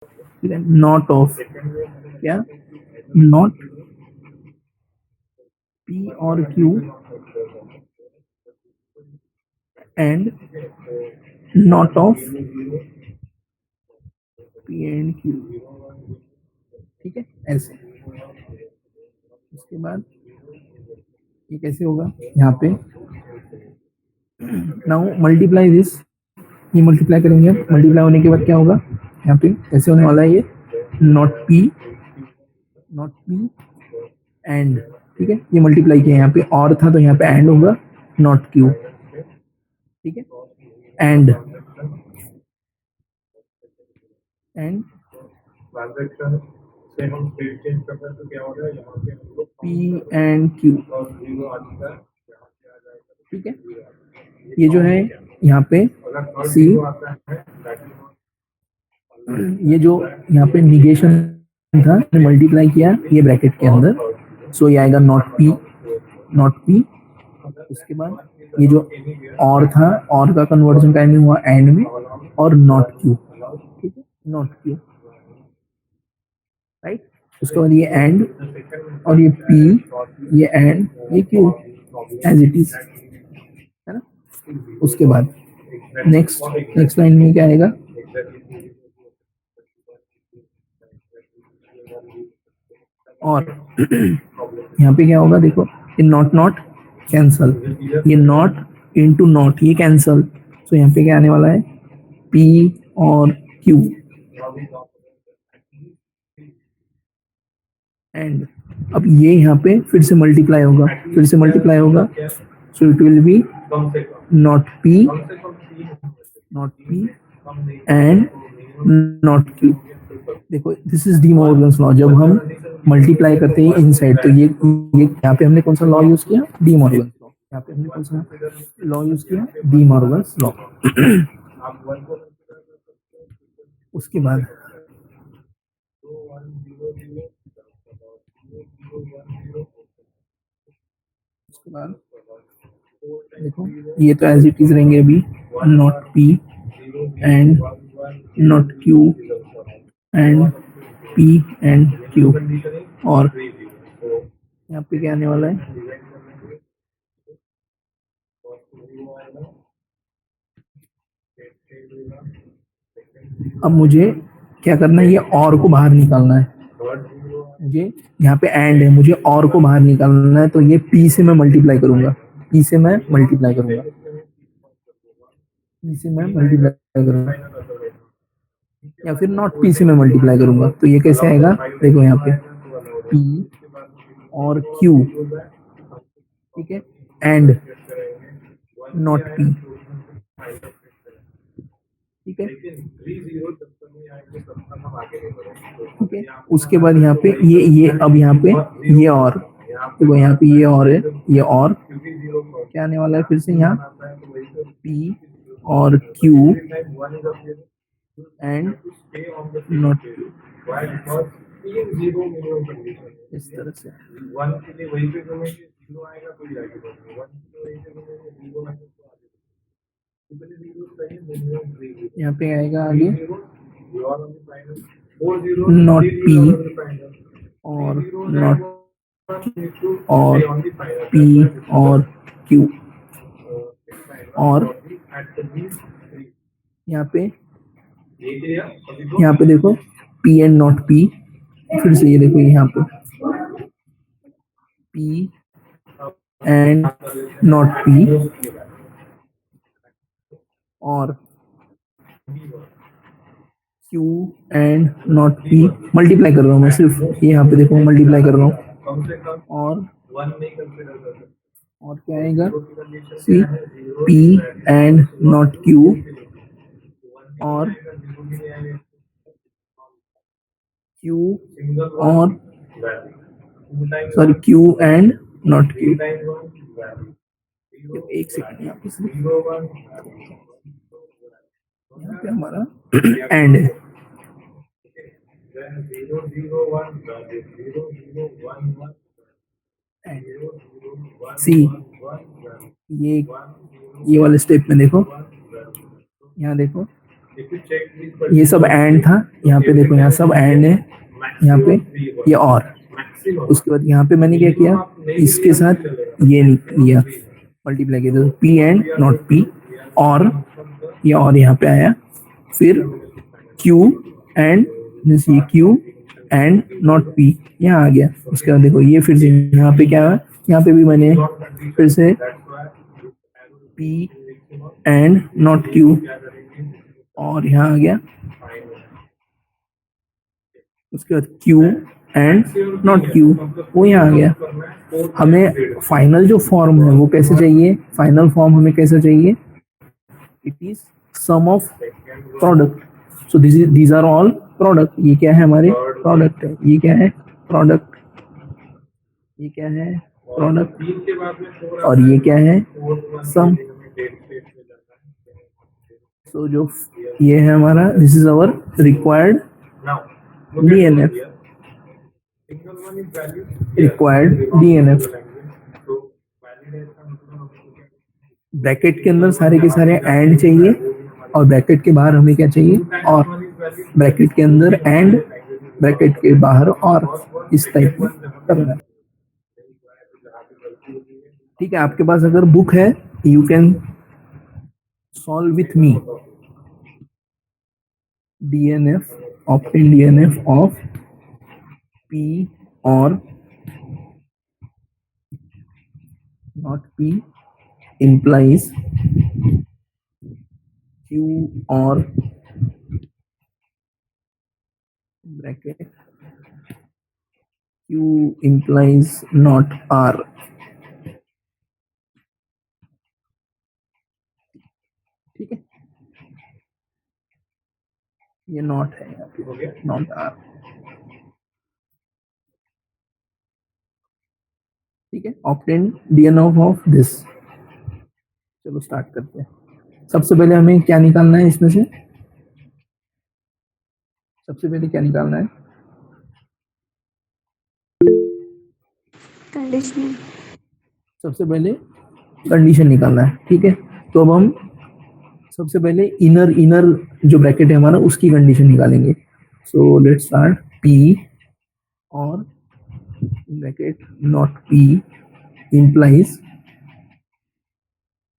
ठीक है, not of क्या, नॉट पी और Q and not of P and Q. ठीक है, ऐसे। उसके बाद ये कैसे होगा यहाँ पे, नाउ मल्टीप्लाई दिस, ये मल्टीप्लाई करेंगे, मल्टीप्लाई होने के बाद क्या होगा यहाँ पे, कैसे होने वाला है ये, not P, not P and, ठीक है, ये मल्टीप्लाई किया, यहाँ पे और था तो यहाँ पे एंड होगा, नॉट क्यू। ठीक है, एंड एंड ट्रांजैक्शन से हम स्टेट चेंज करते हैं तो क्या होगा, यहाँ पे हम लोग पी एंड क्यू। ठीक है, ये जो है यहाँ पे सी, ये जो यहाँ पे निगेशन था, मल्टीप्लाई किया ये ब्रैकेट के अंदर, सो ये आएगा नॉट पी, नॉट पी। उसके बाद ये जो और था, और का कन्वर्जन करने हुआ एंड में, और नॉट क्यू। ठीक है, नॉट क्यू, राइट। उसके बाद ये एंड और ये पी, ये एंड, ये क्यू, एज इट इज, है ना। उसके बाद नेक्स्ट नेक्स्ट लाइन में क्या आएगा, और यहाँ पे क्या होगा देखो, ये नॉट नॉट कैंसल, ये नॉट इनटू नॉट ये कैंसल, तो यहाँ पे क्या आने वाला है, पी और क्यू एंड, अब ये यहाँ पे फिर से मल्टीप्लाई होगा, फिर से मल्टीप्लाई होगा, so it will be not P, not P and not Q. देखो this is De Morgan's law, जब हम मल्टीप्लाई करते हैं इनसाइड तो ये यहाँ पे हमने कौन सा लॉ यूज किया, डी मॉर्गन्स लॉ। यहाँ पे हमने कौन सा लॉ यूज किया, डी मॉर्गन्स लॉ। उसके बाद उसके बाद देखो ये तो एज इट इज रहेंगे अभी, not P and not Q and P and Q, और यहाँ पे क्या आने वाला है, अब मुझे क्या करना है, ये और को बाहर निकालना है, मुझे यहाँ पे एंड है, मुझे और को बाहर निकालना है, तो ये पी से मैं मल्टीप्लाई करूंगा, पी से मैं मल्टीप्लाई करूंगा, पी से मैं मल्टीप्लाई करूंगा, या फिर नॉट पी से मैं मल्टीप्लाई करूंगा, तो ये कैसे आएगा, देखो यहाँ पे पी और क्यू, ठीक है, एंड नॉट पी, ठीक है, ठीक है। उसके बाद यहाँ पे ये अब यहाँ पे ये और देखो, यहाँ पे ये और है, ये और क्या आने वाला है फिर से यहाँ, पी और क्यू एंड नॉट क्यू, इस तरह से। यहाँ पे आएगा आगे नॉट पी और नॉट और पी और क्यू, और यहाँ पे देखो पी एंड नॉट पी, फिर से ये देखो यहाँ पे पी एंड नॉट पी और Q and not P, multiply कर रहा हूँ मैं सिर्फ, ये यहाँ पे देखो मल्टीप्लाई कर रहा हूँ, और क्या आएगा, see P and not Q और क्यू और sorry Q and not Q. एक सेकंड, यहाँ पे हमारा एंड है, सी ये वाले स्टेप में देखो, यहाँ देखो ये सब एंड था, यहाँ पे देखो यहाँ सब एंड है, यहाँ पे ये और उसके बाद यहाँ पे मैंने क्या किया, इसके साथ ये लिया मल्टीप्लाई किया, तो पी एंड नॉट पी, और ये और यहाँ पे आया, फिर क्यू एंड ये क्यू एंड नॉट पी यहाँ आ गया। उसके बाद देखो ये फिर से यहाँ पे क्या है, यहाँ पे भी मैंने फिर से पी एंड नॉट क्यू, और यहाँ आ गया, उसके बाद क्यू एंड नॉट क्यू, वो यहाँ आ गया। हमें फाइनल जो फॉर्म है वो कैसे चाहिए, फाइनल फॉर्म हमें कैसे चाहिए, it is sum of product, so these are all product, ये क्या है हमारे प्रोडक्ट है, ये क्या है प्रोडक्ट, ये क्या है प्रोडक्ट, और ये क्या है सम। सो जो ये है हमारा, this is our required DNF, required DNF। Bracket के अंदर सारे के सारे एंड चाहिए, और ब्रैकेट के बाहर हमें क्या चाहिए, और ब्रैकेट के अंदर एंड, ब्रैकेट के बाहर और, इस टाइप में करना है। ठीक है, आपके पास अगर बुक है you can solve with me DNF, obtain DNF of P or not P implies Q or bracket Q implies not R। ठीक है, ये नॉट है यहाँ पे, नॉट आर। ठीक है, ऑप्टेन DNF ऑफ दिस। चलो स्टार्ट करते हैं। सबसे पहले हमें क्या निकालना है इसमें से, सबसे पहले क्या निकालना है, कंडीशनल, सबसे पहले कंडीशन निकालना है। ठीक है, तो अब हम सबसे पहले इनर इनर जो ब्रैकेट है हमारा उसकी कंडीशन निकालेंगे। सो लेट्स स्टार्ट पी और ब्रैकेट नॉट पी इम्प्लाइज,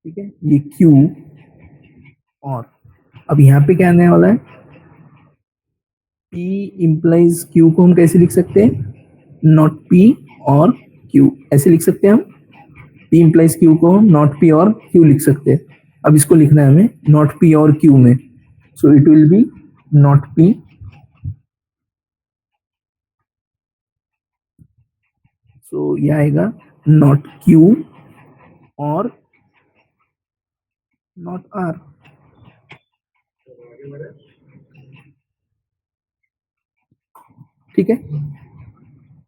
ठीक है, ये क्यू, और अब यहाँ पे क्या आने वाला है, पी इम्प्लाइज क्यू को हम कैसे लिख सकते हैं, नॉट पी और क्यू, ऐसे लिख सकते हैं हम। पी इम्प्लाइज क्यू को हम नॉट पी और क्यू लिख सकते हैं। अब इसको लिखना है हमें नॉट पी और क्यू में, so it will be not P, so ये आएगा नॉट क्यू और नॉट आर। ठीक है,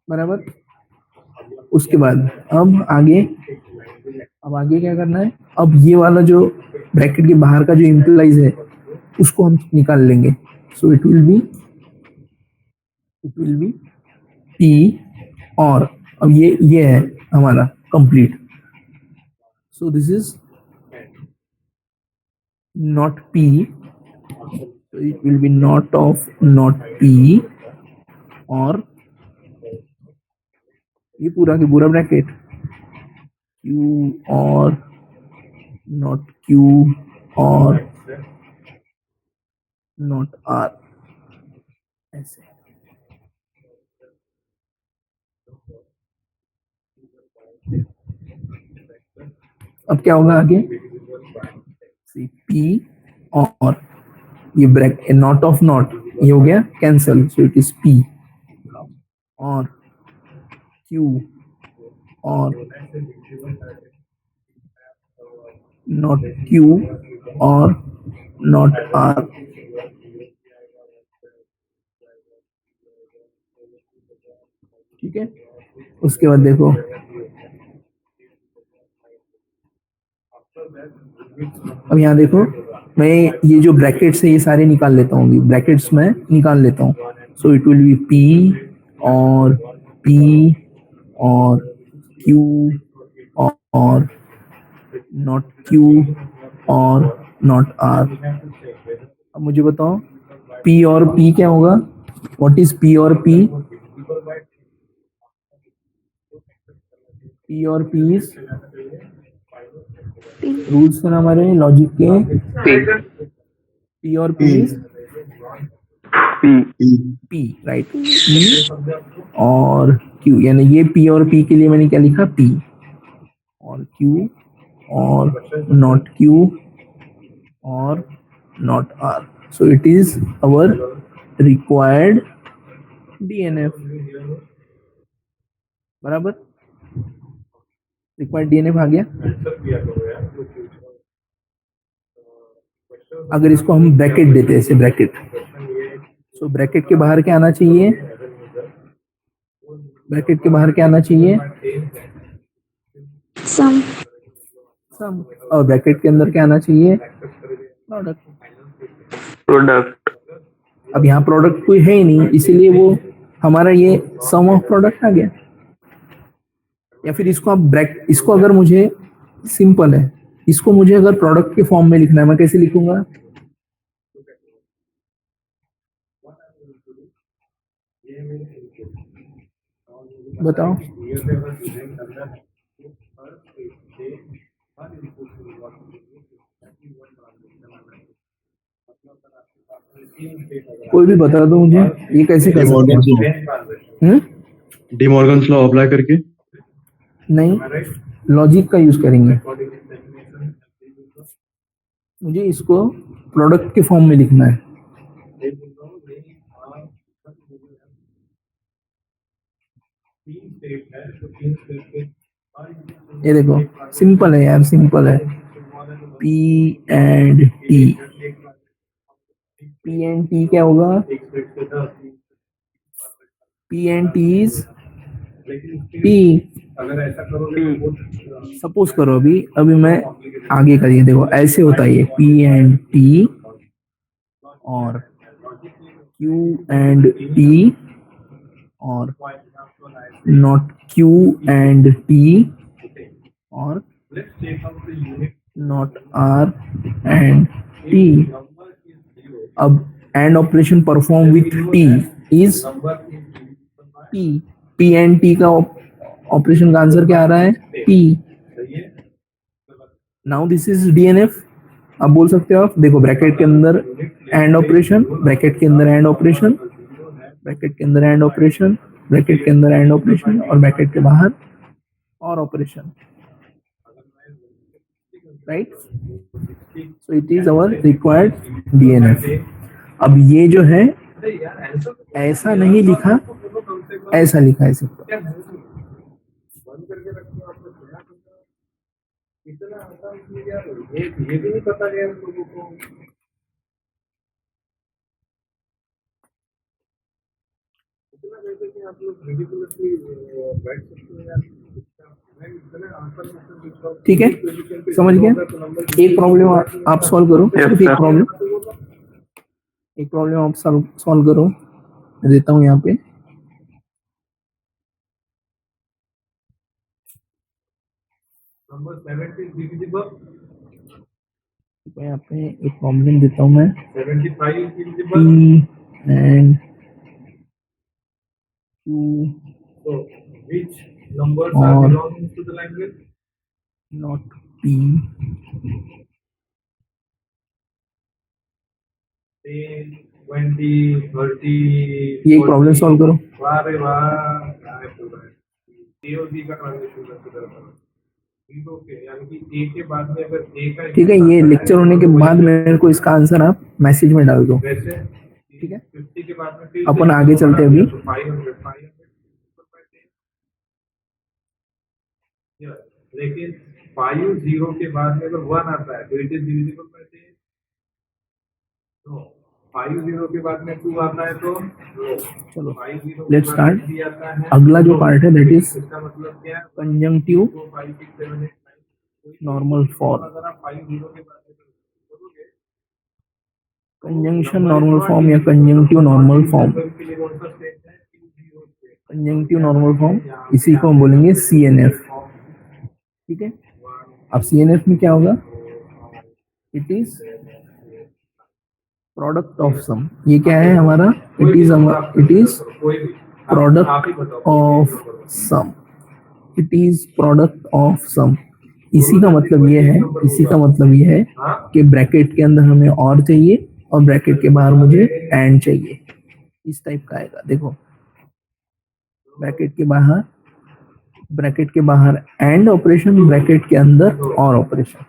बराबर। उसके बाद अब आगे क्या करना है, अब ये वाला जो ब्रैकेट के बाहर का जो इम्प्लाइज है उसको हम निकाल लेंगे। सो इट विल बी पी, और अब ये है हमारा complete, so this is not P, so it will be not of not p, और ये पूरा के पूरा ब्रैकेट q और not q और not r, ऐसे। अब क्या होगा आगे, p और ये ब्रैकेट नॉट ऑफ नॉट, ये हो गया cancel, so it is p और q और नॉट q और नॉट r। ठीक है, उसके बाद देखो अब यहाँ देखो, मैं ये जो ब्रैकेट्स है ये सारे निकाल लेता हूँ, ब्रैकेट्स में निकाल लेता हूँ। सो इट विल बी p और q और नॉट q और नॉट r। अब मुझे बताओ पी और पी क्या होगा, व्हाट इज पी और पी? पी और पी इज रूल्स है ना हमारे लॉजिक के, पी और P is P, right, P और क्यू, यानी ये पी और पी के लिए मैंने क्या लिखा, पी और क्यू और नॉट क्यू और not R. So it is our required DNF. बराबर, रिक्वायर्ड DNF आ गया. अगर इसको हम ब्रैकेट देते हैं, ऐसे ब्रैकेट, सो ब्रैकेट के बाहर क्या आना चाहिए, ब्रैकेट के बाहर क्या आना चाहिए, सम सम, और ब्रैकेट के अंदर क्या आना चाहिए, प्रोडक्ट. अब यहाँ प्रोडक्ट कोई है ही नहीं, इसीलिए वो हमारा ये सम ऑफ प्रोडक्ट आ गया. या फिर इसको आप इसको अगर मुझे सिंपल है, इसको मुझे अगर प्रोडक्ट के फॉर्म में लिखना है, मैं कैसे लिखूंगा, बताओ. कोई भी बता दो मुझे, ये कैसे कर सकते हैं? डिमॉर्गन्स लॉ अप्लाई करके नहीं, लॉजिक का यूज करेंगे. मुझे इसको प्रोडक्ट के फॉर्म में लिखना है. ये देखो सिंपल है यार, सिंपल है. P and T, P and T क्या होगा, P and T is P. Suppose करो अभी मैं आगे करिए, देखो ऐसे होता है ये पी एंड टी और क्यू एंड टी और नॉट क्यू एंड टी और नॉट आर एंड टी. अब and operation perform with T is P. P and T का ऑपरेशन का आंसर क्या आ रहा है, P. Now this is DNF. अब बोल सकते हो आप, देखो ब्रैकेट के अंदर एंड ऑपरेशन, ब्रैकेट के अंदर एंड ऑपरेशन, ब्रैकेट के अंदर एंड ऑपरेशन, ब्रैकेट के अंदर एंड ऑपरेशन और ब्रैकेट के बाहर और operation, right. So it is our required DNF. अब ये जो है ऐसा नहीं लिखा, ऐसा लिखा है सिंपल. ये भी नहीं पता यार लोगों को. इतना जैसे कि आप लोग रिडिकुलसली बैठ सकते हैं यार. ठीक है, समझ गया. एक प्रॉब्लम आप सॉल्व करो, सिर्फ एक प्रॉब्लम, एक प्रॉब्लम आप सॉल्व करो. मैं देता हूँ यहाँ पे. Number 7 is divisible. यहाँ पे एक प्रॉब्लम देता हूँ मैं. 75 is divisible. P and Q. So which numbers are belonging to the language? Not P. 10, 20, 30. ये प्रॉब्लम सॉल्व करो. वाह रे वाह, क्या है पूरा है. A और B का ट्रांजिशन कंसीडर करो. ठीक है, ये लेक्चर होने के बाद मेरे को इसका आंसर आप मैसेज में डाल दो. ठीक है, अपन आगे चलते हैं अभी. लेकिन 5 0 के बाद में अगर 1 आता है तो इट इज डिविजिबल बाय 10. तो 5 0 के बाद में 2 आता है तो चलो लेट्स स्टार्ट. अगला जो पार्ट है that is conjunctive normal form. Conjunction normal form या conjunctive normal form, conjunctive normal form, इसी को हम बोलेंगे सीएनएफ. ठीक है, अब सीएनएफ में क्या होगा, it is product of sum, ये क्या है हमारा, it is product of sum, it is product of sum. इसी का मतलब ये है, इसी का मतलब ये है कि ब्रैकेट के अंदर हमें और चाहिए और ब्रैकेट के बाहर मुझे एंड चाहिए, इस टाइप का आएगा। देखो ब्रैकेट के बाहर एंड ऑपरेशन, ब्रैकेट के अंदर और ऑपरेशन।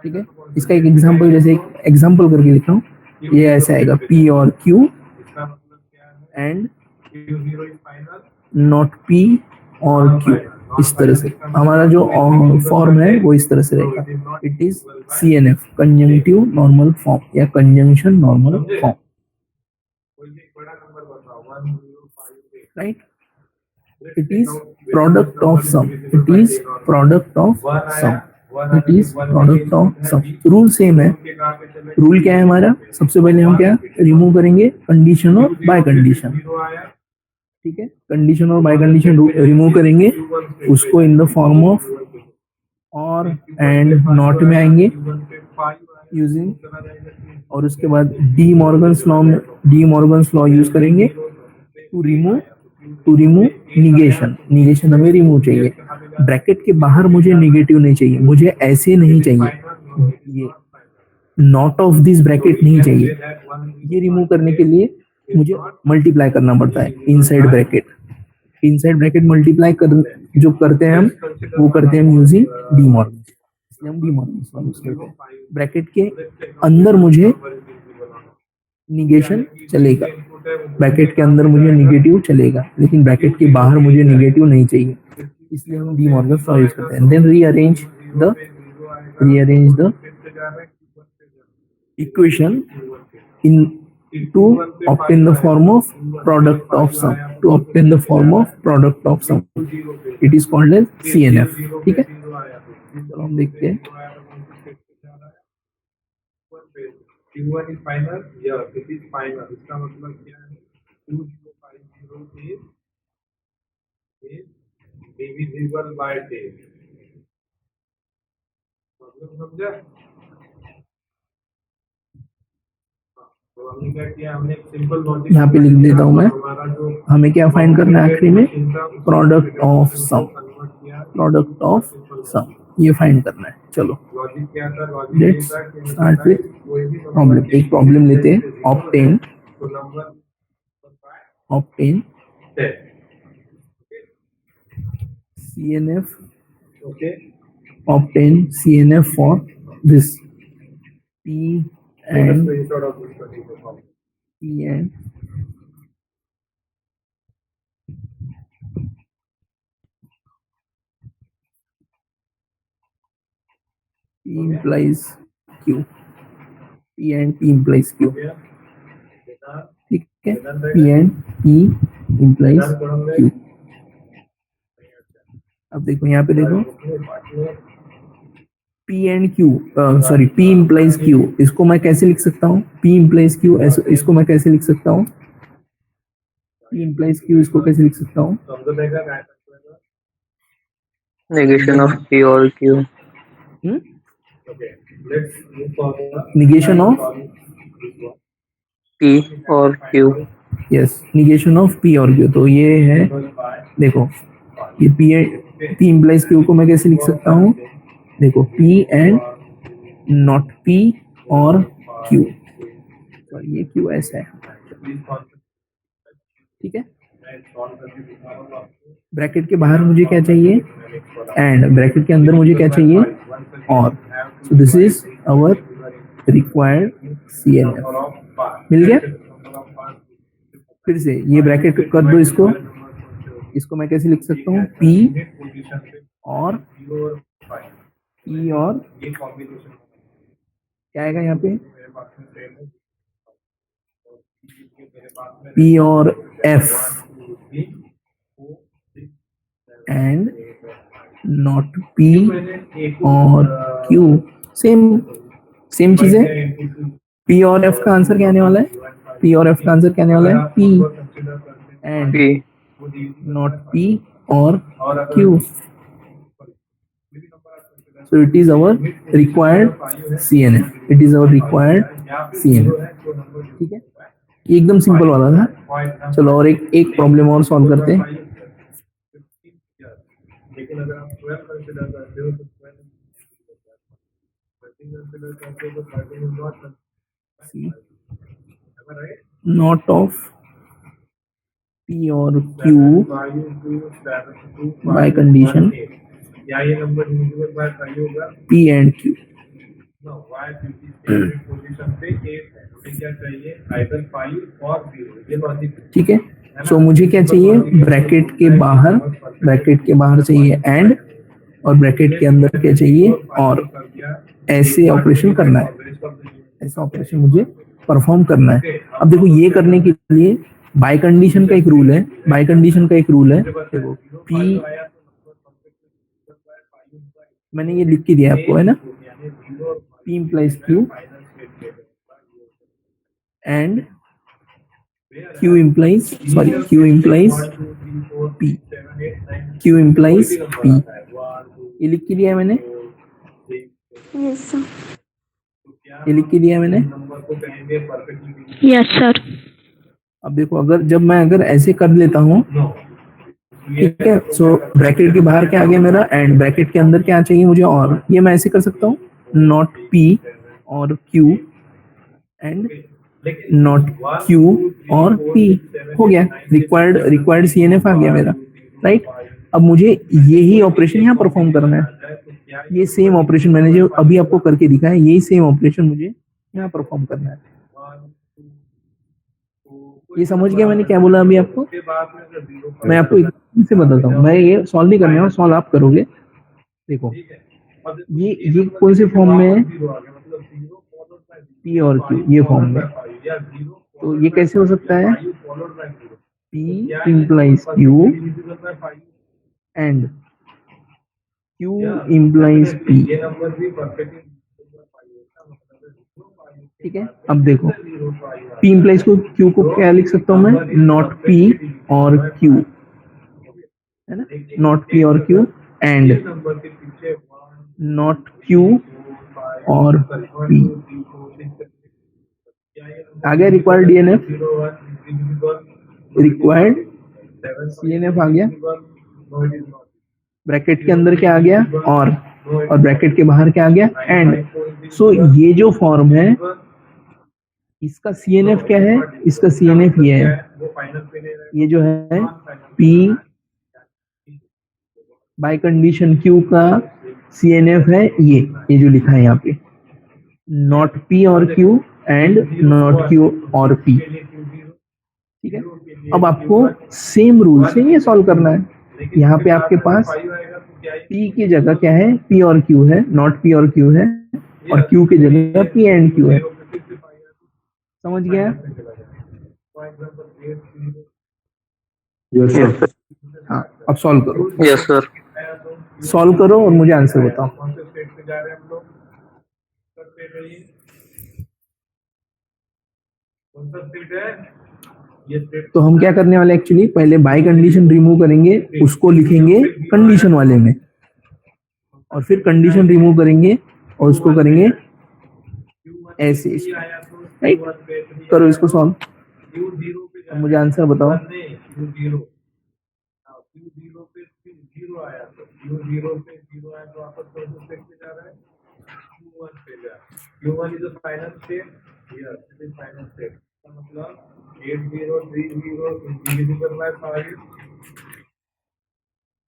ठीक है, इसका एक एग्जांपल, जैसे एक एग्जांपल करके लिख रहा हूँ, ये ऐसे आएगा P और Q एंड नॉट P और Q। इस तरह से हमारा जो फॉर्म है वो इस तरह से रहेगा, it is CNF, conjunctive normal form या conjunction normal form, right. It is product of sum, it is product of sum, it is product of sum. Rule same है। रूल क्या है हमारा, सबसे पहले हम क्या रिमूव करेंगे, कंडीशन और बाय कंडीशन। ठीक है, कंडीशन और बाय कंडीशन रिमूव करेंगे, उसको इन द फॉर्म ऑफ और एंड नॉट में आएंगे यूजिंग, और उसके बाद डी मॉर्गन्स लॉ यूज करेंगे टू रिमूव निगेशन। निगेशन हमें रिमूव चाहिए, ब्रैकेट के बाहर मुझे निगेटिव नहीं चाहिए, मुझे ऐसे नहीं चाहिए, ये नॉट ऑफ दिस ब्रैकेट नहीं चाहिए। ये रिमूव करने के लिए मुझे मल्टीप्लाई करना पड़ता है इनसाइड ब्रैकेट मल्टीप्लाई कर जो करते हैं हम, वो करते हैं हम यूजिंग डी मॉर्गन, इसलिए हम डी मॉर्गन यूज करते हैं। ब्रैकेट के अंदर मुझे निगेशन चलेगा, ब्रैकेट के अंदर मुझे निगेटिव चलेगा, लेकिन ब्रैकेट के बाहर मुझे निगेटिव नहीं चाहिए, इसलिए हम डी मॉर्गन लॉ यूज करते हैं। Then rearrange the equation in to obtain the form of product of sum, to obtain the form of product of sum, it is called as CNF। ठीक है, चलो हम देखते हैं। Q1 is final, yes, it is final. इसका मतलब क्या है? 2050 is divisible by 10. मतलब समझा? तो हमने क्या किया, हमने सिंपल लॉजिक यहाँ पे लिख देता हूँ मैं, हमें क्या फाइंड करना है आखिरी में, product of sum, product of sum, ये फाइंड करना है। चलो लॉजिक क्या था, लेट्स स्टार्ट विथ प्रॉब्लम। एक प्रॉब्लम लेते हैं, obtain CNF, okay, obtain CNF for this P and P and P implies Q, P and P implies Q। ठीक है, P and P implies Q। अब देखो यहाँ पे देखो, P and Q, sorry P implies Q, इसको मैं कैसे लिख सकता हूँ, P implies Q, इसको मैं कैसे लिख सकता हूँ, P implies Q, इसको कैसे लिख सकता हूँ, negation of P or Q, negation of P or Q, yes, negation of P और Q। तो ये है, देखो ये P implies Q को मैं कैसे लिख सकता हूँ, देखो P एंड नॉट P और Q, ये Q ऐसा है। ठीक है, ब्रैकेट के बाहर मुझे क्या चाहिए, एंड ब्रैकेट के अंदर मुझे क्या चाहिए, और। So this is our required CNF। मिल गया। फिर से ये ब्रैकेट कर दो, इसको मैं कैसे लिख सकता हूँ, P और E और क्या आएगा यहाँ पे, P और F एंड नॉट P और Q। सेम चीज है। P और F का आंसर क्या आने वाला है, P और F का आंसर क्या आने वाला है, P and P, not P और Q। So it is our required CNF. It is our required CNF. ठीक है, ये एकदम सिंपल वाला था. चलो और एक प्रॉब्लम और सॉल्व करते हैं. लेकिन अगर आप 12 कंसीडर करते हो तो 12 कंसीडर करते हो तो 13 is not Not of P or Q by condition या ये नंबर डिविजिबल बाय 5 होगा P and Q. No y position पे 8 है, हमें क्या चाहिए आइदर 5 और 0. ये लॉजिक ठीक है. सो मुझे क्या चाहिए, ब्रैकेट के बाहर चाहिए एंड, और ब्रैकेट के अंदर क्या चाहिए और. ऐसे ऑपरेशन करना है, ऐसा ऑपरेशन मुझे परफॉर्म करना है. अब देखो ये करने के लिए बाय कंडीशन का एक रूल है, देखो P, मैंने ये लिख के दिया आपको, है ना, P implies Q and Q implies P. ये लिख के दिया है मैंने, Yes, sir. ये लिख के दिया है मैंने. Yes, sir. अब देखो अगर ऐसे कर लेता हूँ, ठीक है, सो ब्रैकेट के बाहर क्या आ गया मेरा, एंड ब्रैकेट के अंदर क्या चाहिए मुझे, और ये मैं ऐसे कर सकता हूँ, नॉट P और Q एंड नॉट Q और P. हो गया, रिक्वायर्ड CNF आ गया मेरा, राइट. अब मुझे यही ऑपरेशन यहाँ परफॉर्म करना है. ये सेम ऑपरेशन मैंने जो अभी आपको करके दिखा है, यही सेम ऑपरेशन मुझे यहाँ परफॉर्म करना है. ये समझ गया मैंने क्या बोला अभी आपको. मैं आपको एक से बताता हूँ, मैं ये सॉल्व नहीं करने वाला, सॉल्व आप करोगे. देखो ये कौन से फॉर्म में है, P और Q, ये फॉर्म में. तो ये कैसे हो सकता है, P implies Q and Q implies P. ठीक है. अब देखो P implies को Q को क्या लिख सकता हूँ मैं, नॉट P और Q, है ना, नॉट P और Q एंड नॉट Q और P. आ गया रिक्वायर्ड DNF, रिक्वायर्ड CNF आ गया. ब्रैकेट के अंदर क्या आ गया, और ब्रैकेट के बाहर क्या आ गया, एंड. सो ये जो फॉर्म है, इसका CNF क्या है, इसका CNF ये है, ये जो है P बाय कंडीशन Q का CNF है, ये जो लिखा है यहाँ पे, नॉट P और Q एंड नॉट Q और P. ठीक है. अब आपको सेम रूल से ये सॉल्व करना है. यहाँ पे आपके पास P की जगह क्या है, P और Q है, नॉट P और Q है, और Q की जगह P एंड Q है. समझ गया. Yes sir. हाँ, अब सॉल्व करो. Yes, sir. सॉल्व करो और मुझे आंसर बताओ. तो हम क्या करने वाले, एक्चुअली पहले बाय कंडीशन रिमूव करेंगे, उसको लिखेंगे कंडीशन वाले में, और फिर कंडीशन रिमूव करेंगे और उसको करेंगे ऐसे, राइट. करो इसको सॉल्व, मुझे आंसर बताओ. Q1 is the final state. Yes, it is final state. मतलब 8030 is divisible by 5.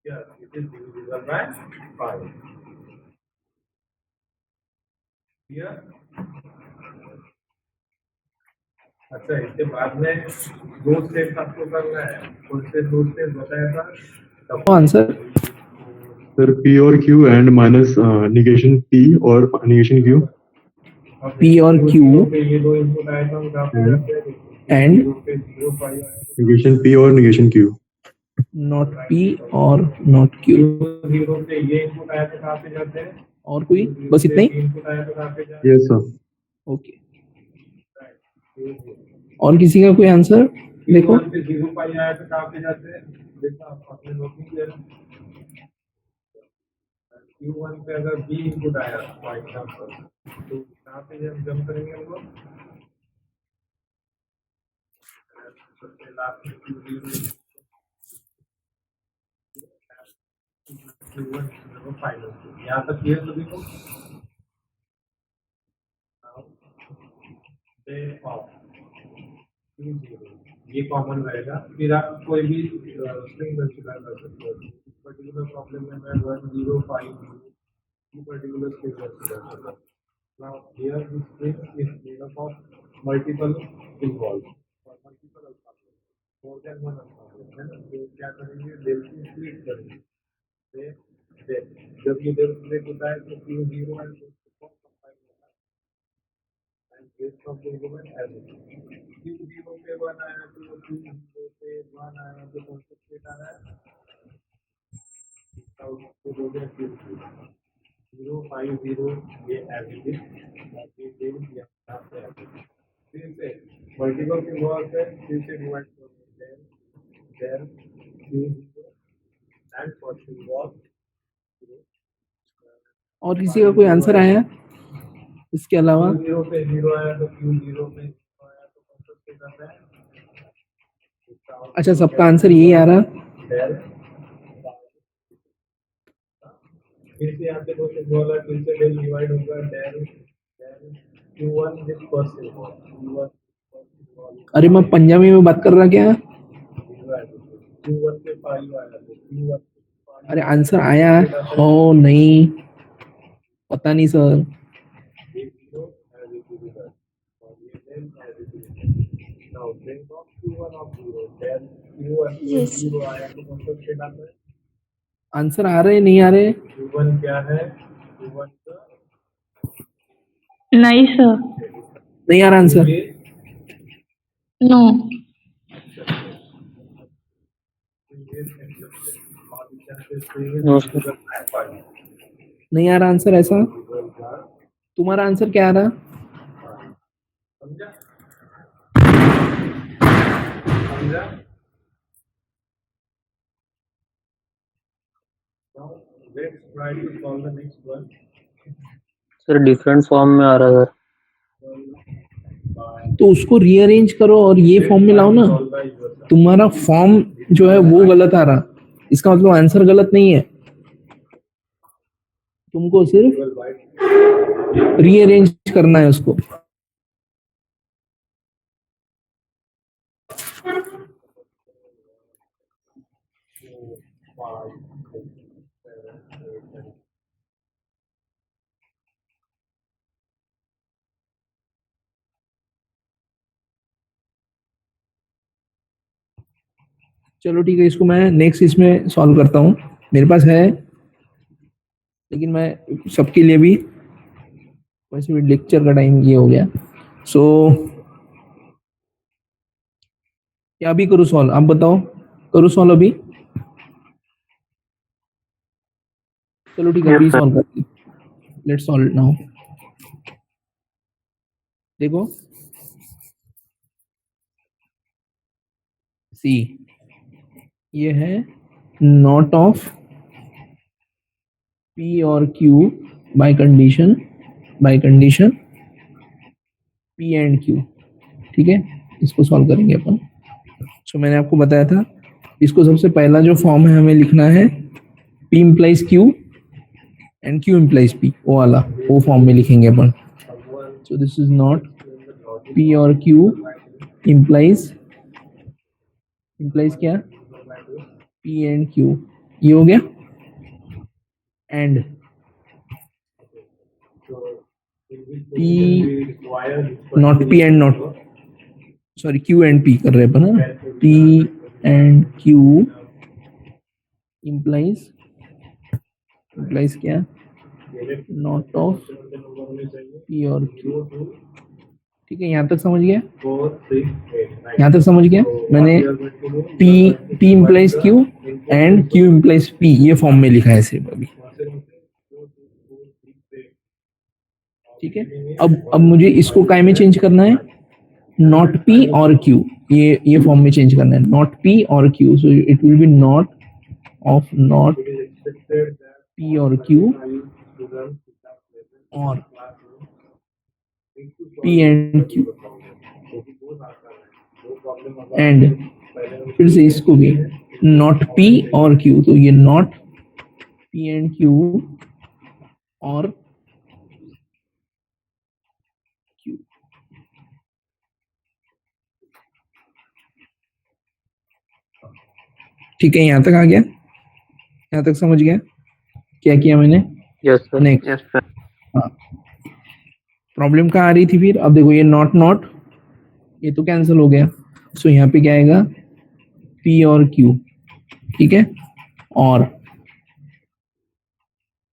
Yes, it is divisible by 5. Clear? अच्छा, इसके बाद में दो स्टेप्स आपको करना है. कौन से दो स्टेप्स बताया था? आंसर सर P और Q and minus negation P और निगेशन Q. P और Q ये दो इनपुट आया था एंड निगेशन P और निगेशन Q. नॉट P और नॉट Q. जीरो पे ये इनपुट आया था कहाँ पे जाते हैं? और कोई, बस इतना ही. इनपुट आया था कहाँ पे जाते यस सर. ओके. और किसी का कोई आंसर देखो. हैं? 0 पाई आया था कहाँ पे जाते हैं? देखो आप अपने नोट में किया Q1 पे अगर B इनपुट आया फॉर एग्जाम्पल, तो यहाँ पे हम जम करेंगे हम लोग सबसे लास्ट में Q0 Q1 फाइनल। यहाँ तक क्लियर सभी को? ये कॉमन रहेगा, फिर आप कोई भी स्ट्रिंग कंसीडर कर सकते हो। इस पर्टिकुलर प्रॉब्लम में मैं 1052 पर्टिकुलर स्ट्रिंग कंसीडर कर रहा हूँ। Now here this string is made up of multiple symbols और multiple alphabets, more than one alphabet है ना। तो क्या करेंगे, del से split करेंगे। जब ये del split होता है तो Q0 and Q4 combine होता है and rest of the element as it is। Q0 पे 1 आया तो Q0 पे 1 आया तो कौन सा स्टेट आ रहा है, इसका आउटपुट हो गया Q0 050, ये एज इट इज और ये del यहाँ पे एज इट इज। फिर से मल्टीपल सिंबल्स है, फिर से डिवाइड करेंगे del Q0 and for symbol और किसी का कोई आंसर आया इसके अलावा? Q0 पे 0 आया तो Q0 पे 0 आया तो कौन सा स्टेट आता है? अच्छा, सबका आंसर यही आ रहा? del फिर से यहाँ पे दो सिंबल है, फिर से del डिवाइड होगा del Q1 with first symbol Q1 अरे मैं पंजाबी में बात कर रहा क्या? Q1 पे 5 आया तो Q1 अरे आंसर आया हो नहीं पता नहीं सर। Yes. आंसर आ रहे नहीं आ रहे? Q1 क्या है? Q1 का नहीं सर। नहीं आ रहा आंसर? नो। No, sir. नहीं आ रहा आंसर ऐसा? तुम्हारा आंसर क्या आ रहा? समझा? समझा? Now let's try to solve the next one. Sir different form में आ रहा है सर। तो उसको रीअरेंज करो और ये फॉर्म में लाओ ना। तुम्हारा फॉर्म जो है वो गलत आ रहा, इसका मतलब आंसर गलत नहीं है, तुमको सिर्फ रीअरेंज करना है उसको। चलो ठीक है, इसको मैं नेक्स्ट इसमें सॉल्व करता हूँ, मेरे पास है, लेकिन मैं सबके लिए भी वैसे भी लेक्चर का टाइम ये हो गया। सो क्या अभी करूँ सॉल्व? आप बताओ, करूँ सॉल्व अभी? चलो ठीक है, अभी सॉल्व करते हैं। Let's solve now. देखो सी, ये है नॉट ऑफ P और Q by condition P and Q। ठीक है, इसको सॉल्व करेंगे अपन। सो मैंने आपको बताया था, इसको सबसे पहला जो फॉर्म है हमें लिखना है P implies Q and Q implies P, वो वाला वो फॉर्म में लिखेंगे अपन। So this is not P और Q इम्प्लाइज क्या? P एंड Q, ये हो गया। And P not P and not sorry Q and P कर रहे हैं अपन, P एंड Q इम्प्लाइज क्या? नॉट ऑफ P और Q। ठीक है, यहाँ तक समझ गया? यहाँ तक समझ गया? मैंने P implies Q and Q implies P ये फॉर्म में लिखा है सिर्फ अभी। ठीक है, अब मुझे इसको काय में चेंज करना है? नॉट P और Q, ये फॉर्म में चेंज करना है, नॉट P और Q। So it will be not of not P और Q और P and Q एंड फिर से इसको भी नॉट P और Q, तो ये नॉट P and Q और Q। ठीक है, यहां तक आ गया, यहां तक समझ गया क्या किया मैंने। Yes sir. Next yes sir. हाँ, प्रॉब्लम कहाँ आ रही थी फिर, अब देखो ये नॉट नॉट ये तो कैंसिल हो गया, सो यहाँ पे क्या आएगा P और Q, ठीक है, और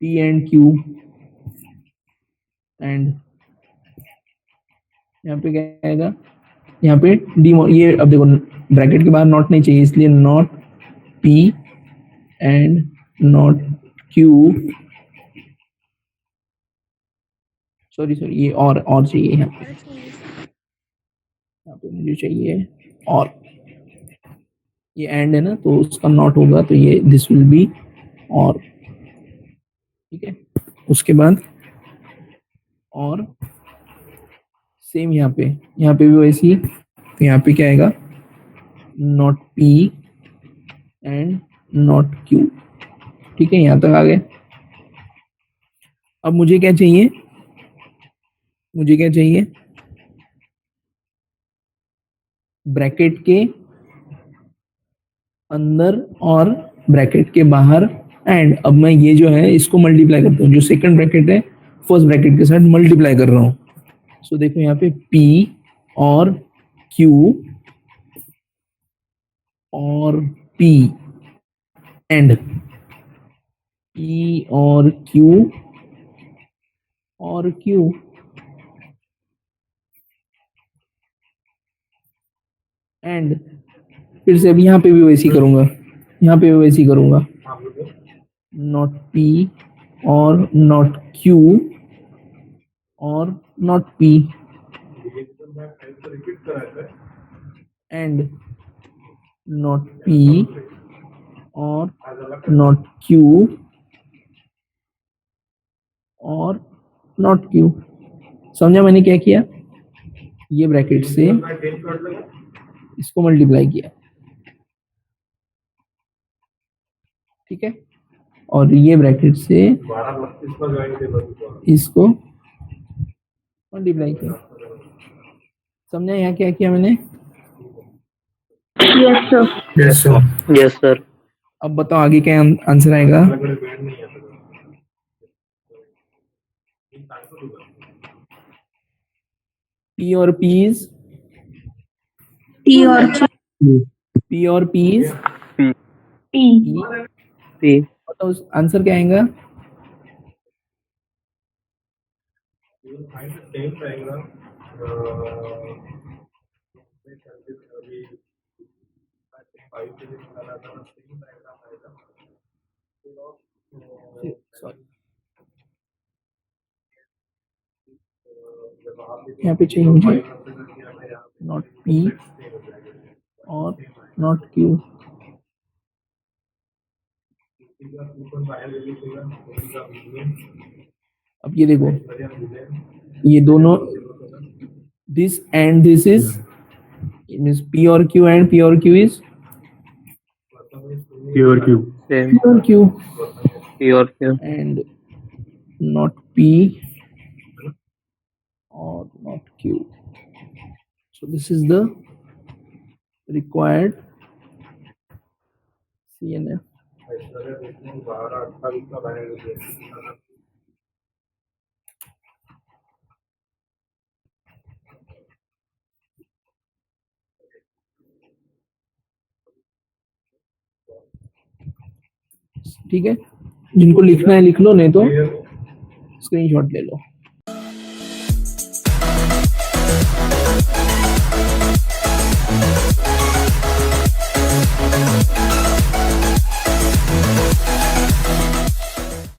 P and Q एंड यहाँ पे क्या आएगा, यहाँ पे डी, ये अब देखो ब्रैकेट के बाहर नॉट नहीं चाहिए, इसलिए not P and not Q, sorry ये और चाहिए यहाँ पे मुझे चाहिए, और ये एंड है ना तो उसका नॉट होगा, तो ये दिस विल बी और, ठीक है। उसके बाद और सेम यहाँ पे भी वैसे ही, तो यहाँ पे क्या आएगा not P and not Q, ठीक है, यहाँ तक आ गए। अब मुझे क्या चाहिए, मुझे क्या चाहिए, ब्रैकेट के अंदर और ब्रैकेट के बाहर एंड, अब मैं ये जो है इसको मल्टीप्लाई करता हूँ, जो सेकंड ब्रैकेट है फर्स्ट ब्रैकेट के साथ मल्टीप्लाई कर रहा हूँ। सो देखो यहाँ पे P और Q और P एंड P और Q और Q, एंड फिर से अब यहाँ पे भी वैसे ही करूंगा, यहाँ पे भी वैसे ही करूंगा, नॉट P और नॉट Q और not P and not P और नॉट Q और नॉट Q। समझा मैंने क्या किया, ये ब्रैकेट से इसको मल्टीप्लाई किया, ठीक है, और ये ब्रैकेट से इसको मल्टीप्लाई किया। समझा यहाँ क्या किया मैंने। Yes, sir. Yes, sir. Yes sir. अब बताओ आगे क्या आंसर आएगा। P और P's, T or Q. P और P's, P P. P बताओ आंसर क्या आएगा। Sorry, यहाँ पे चाहिए मुझे नॉट P और नॉट Q। अब ये देखो, ये दोनों this and this is means P और Q एंड P और Q is P or Q. Same. P और Q P और Q and not P or not Q. So this is the required CNF. ठीक है, जिनको लिखना है लिख लो, नहीं तो स्क्रीनशॉट ले लो।